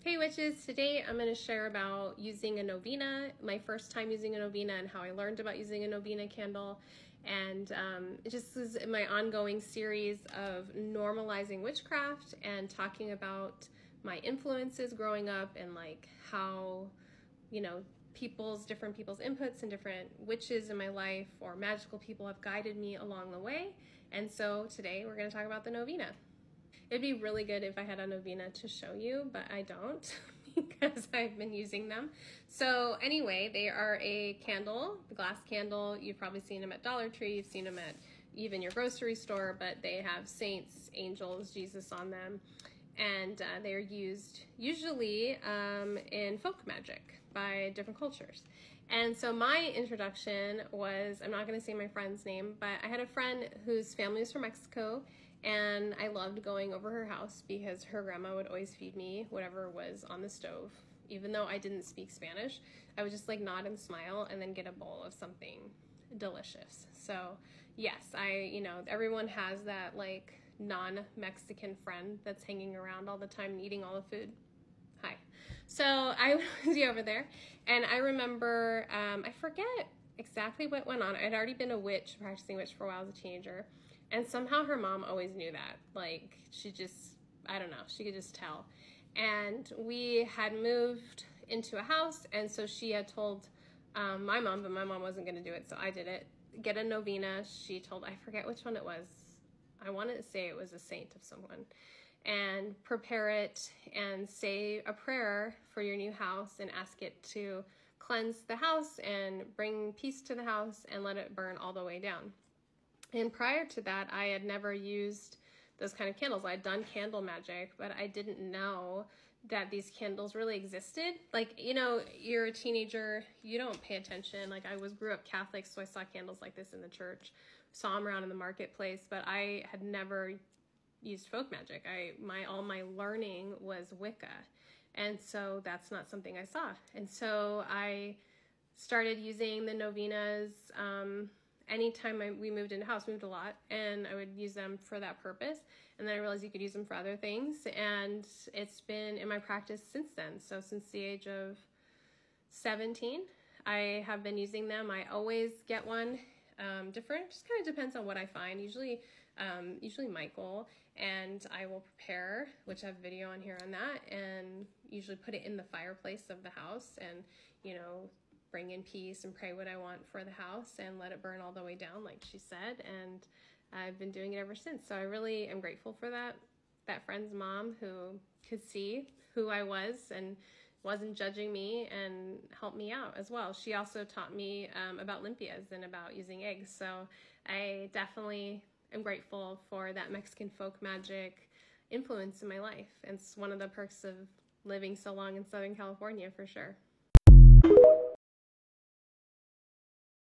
Hey witches, today I'm going to share about using a novena, my first time using a novena and how I learned about using a novena candle. And it just is my ongoing series of normalizing witchcraft and talking about my influences growing up and like how, different people's inputs and different witches in my life or magical people have guided me along the way. And so today we're going to talk about the novena. It'd be really good if I had a novena to show you, but I don't because I've been using them. So anyway, they are a candle, the glass candle. You've probably seen them at Dollar Tree. You've seen them at even your grocery store, but they have saints, angels, Jesus on them. And they are used usually in folk magic by different cultures. And so my introduction was, I'm not going to say my friend's name, but I had a friend whose family is from Mexico, and I loved going over her house because her grandma would always feed me whatever was on the stove. Even though I didn't speak Spanish, I would just like nod and smile and then get a bowl of something delicious. So yes, everyone has that like non-Mexican friend that's hanging around all the time and eating all the food. Hi. So I was over there, and I remember, I forget exactly what went on. I'd already been practicing witch for a while as a teenager, and somehow her mom always knew that. Like, I don't know, she could just tell. And we had moved into a house, and so she had told my mom, but my mom wasn't going to do it, so I did it. Get a novena. She told, I forget which one it was. I wanted to say it was a saint of someone. And prepare it and say a prayer for your new house and ask it to cleanse the house and bring peace to the house and let it burn all the way down. And prior to that, I had never used those kind of candles. I had done candle magic, but I didn't know that these candles really existed. Like, you're a teenager, you don't pay attention. Like, grew up Catholic, so I saw candles like this in the church, saw them around in the marketplace, but I had never used folk magic. All my learning was Wicca. And so that's not something I saw. And so I started using the novenas anytime we moved into a house, moved a lot, and I would use them for that purpose. And then I realized you could use them for other things. And it's been in my practice since then. So since the age of 17, I have been using them. I always get one different, just kind of depends on what I find. Usually Michael, and I will prepare, which I have a video on here on that, and usually put it in the fireplace of the house and, bring in peace and pray what I want for the house and let it burn all the way down, like she said. And I've been doing it ever since. So I really am grateful for that friend's mom who could see who I was and wasn't judging me and helped me out as well. She also taught me about limpias and about using eggs. So I definitely am grateful for that Mexican folk magic influence in my life. And it's one of the perks of living so long in Southern California, for sure.